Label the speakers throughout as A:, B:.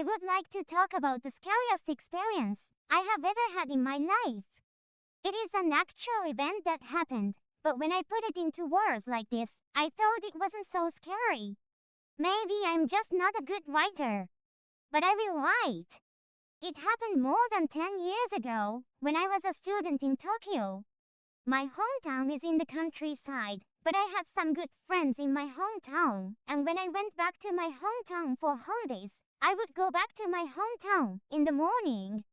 A: would like to talk about the scariest experience I have ever had in my life. It is an actual event that happened, but when I put it into words like this, I thought it wasn't so scary. Maybe I'm just not a good writer. But I will write. It happened more than 10 years ago, when I was a student in Tokyo. My hometown is in the countryside, but I had some good friends in my hometown, and when I went back to my hometown for holidays, I would go back to my hometown in the morning.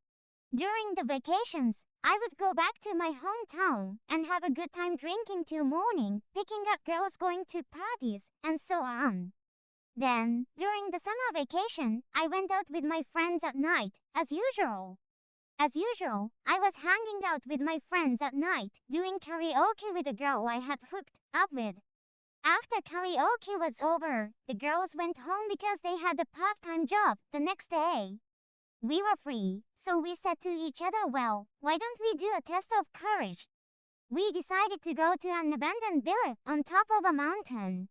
A: During the vacations, I would go back to my hometown and have a good time drinking till morning, picking up girls, going to parties, and so on. Then, during the summer vacation, I went out with my friends at night, as usual. I was hanging out with my friends at night, doing karaoke with a girl I had hooked up with. After karaoke was over, the girls went home because they had a part-time job the next day. We were free, so we said to each other, well, why don't we do a test of courage? We decided to go to an abandoned villa on top of a mountain.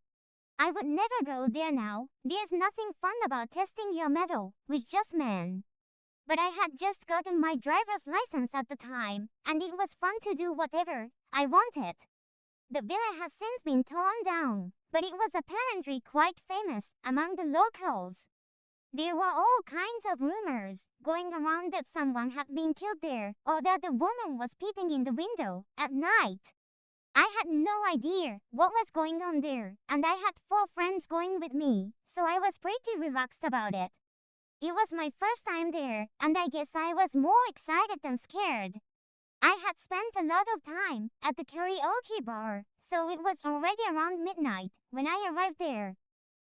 A: I would never go there now. There's nothing fun about testing your mettle with just men. But I had just gotten my driver's license at the time, and it was fun to do whatever I wanted. The villa has since been torn down, but it was apparently quite famous among the locals. There were all kinds of rumors going around that someone had been killed there, or that a woman was peeping in the window at night. I had no idea what was going on there, and I had 4 friends going with me, so I was pretty relaxed about it. It was my first time there, and I guess I was more excited than scared. I had spent a lot of time at the karaoke bar, so it was already around midnight when I arrived there.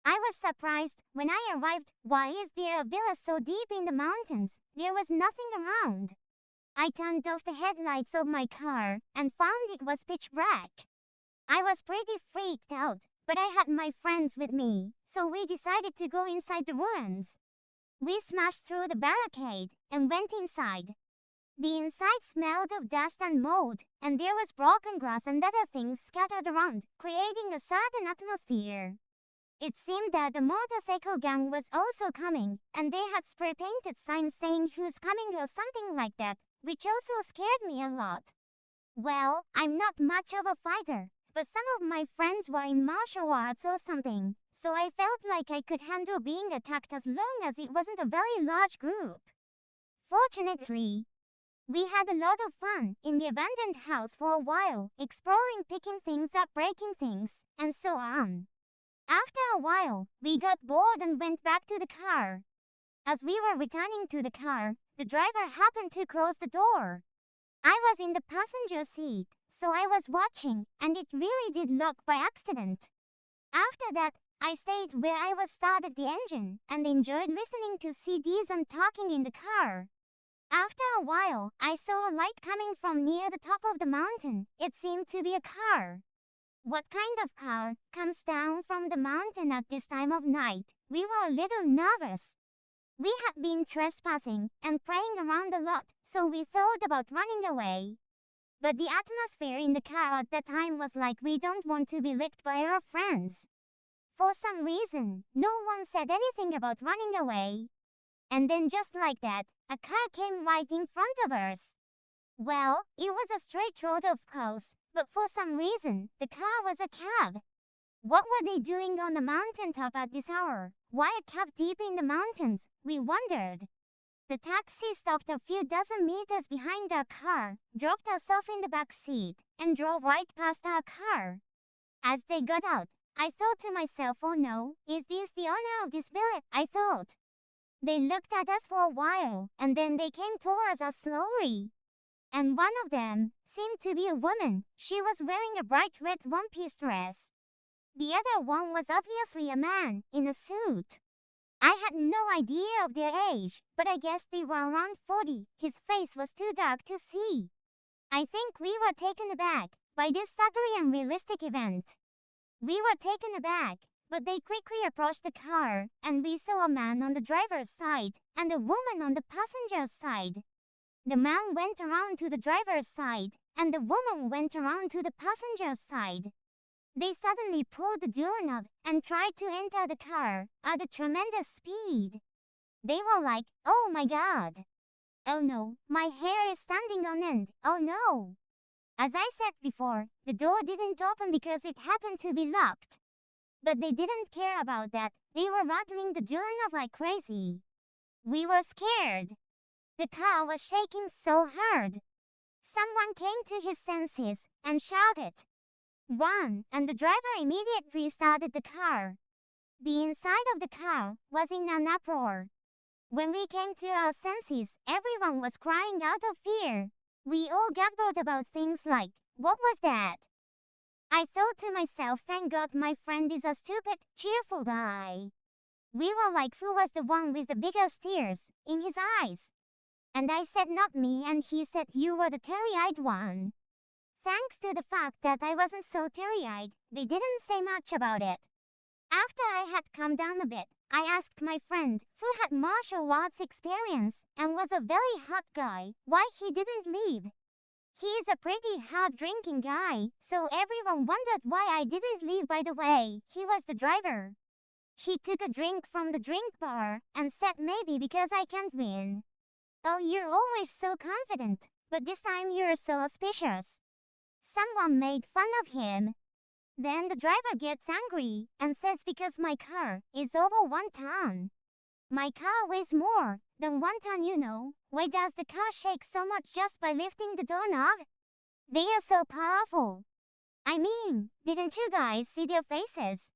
A: I was surprised when I arrived. Why is there a villa so deep in the mountains? There was nothing around. I turned off the headlights of my car and found it was pitch black. I was pretty freaked out, but I had my friends with me, so we decided to go inside the ruins. We smashed through the barricade and went inside. The inside smelled of dust and mold, and there was broken glass and other things scattered around, creating a certain atmosphere. It seemed that the motorcycle gang was also coming, and they had spray-painted signs saying who's coming or something like that, which also scared me a lot. Well, I'm not much of a fighter, but some of my friends were in martial arts or something, so I felt like I could handle being attacked as long as it wasn't a very large group. Fortunately, we had a lot of fun in the abandoned house for a while, exploring, picking things up, breaking things, and so on. After a while, we got bored and went back to the car. As we were returning to the car, the driver happened to close the door. I was in the passenger seat, so I was watching, and it really did lock by accident. After that, I stayed where I was, started the engine, and enjoyed listening to CDs and talking in the car. After a while, I saw a light coming from near the top of the mountain. It seemed to be a car. What kind of car comes down from the mountain at this time of night? We were a little nervous. We had been trespassing and praying around a lot, so we thought about running away. But the atmosphere in the car at that time was like we don't want to be licked by our friends. For some reason, no one said anything about running away. And then just like that, a car came right in front of us. Well, it was a straight road of course, but for some reason, the car was a cab. What were they doing on the mountaintop at this hour? Why a cab deep in the mountains? We wondered. The taxi stopped a few dozen meters behind our car, dropped us off in the back seat, and drove right past our car. As they got out, I thought to myself, oh no, is this the owner of this villa? I thought. They looked at us for a while, and then they came towards us slowly. And one of them seemed to be a woman. She was wearing a bright red one-piece dress. The other one was obviously a man in a suit. I had no idea of their age, but I guess they were around 40. His face was too dark to see. I think we were taken aback by this subtly unrealistic event. We were taken aback, but they quickly approached the car, and we saw a man on the driver's side and a woman on the passenger's side. The man went around to the driver's side, and the woman went around to the passenger's side. They suddenly pulled the doorknob and tried to enter the car at a tremendous speed. They were like, oh my god. Oh no, my hair is standing on end. Oh no. As I said before, the door didn't open because it happened to be locked. But they didn't care about that. They were rattling the doorknob like crazy. We were scared. The car was shaking so hard. Someone came to his senses and shouted, "Run!" And the driver immediately started the car. The inside of the car was in an uproar. When we came to our senses, everyone was crying out of fear. We all gabbled about things like, what was that? I thought to myself, thank God my friend is a stupid, cheerful guy. We were like, who was the one with the biggest tears in his eyes? And I said, not me, and he said, you were the teary-eyed one. Thanks to the fact that I wasn't so teary-eyed, they didn't say much about it. After I had calmed down a bit, I asked my friend, who had martial arts experience and was a very hot guy, why he didn't leave. He is a pretty hard-drinking guy, so everyone wondered why I didn't leave. By the way, he was the driver. He took a drink from the drink bar and said maybe because I can't win. Oh, you're always so confident, but this time you're so auspicious. Someone made fun of him. Then the driver gets angry and says because my car is over 1 ton. My car weighs more than 1 ton, you know. Why does the car shake so much just by lifting the doorknob? They are so powerful. I mean, didn't you guys see their faces?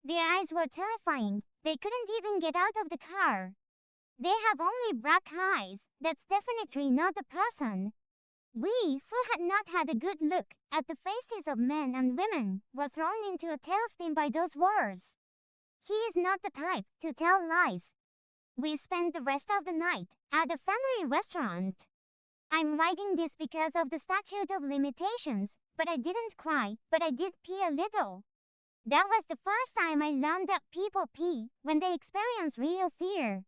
A: Their eyes were terrifying. They couldn't even get out of the car. They have only black eyes. That's definitely not a person. We, who had not had a good look at the faces of men and women, were thrown into a tailspin by those words. He is not the type to tell lies. We spent the rest of the night at a family restaurant. I'm writing this because of the statute of limitations, but I didn't cry, but I did pee a little. That was the first time I learned that people pee when they experience real fear.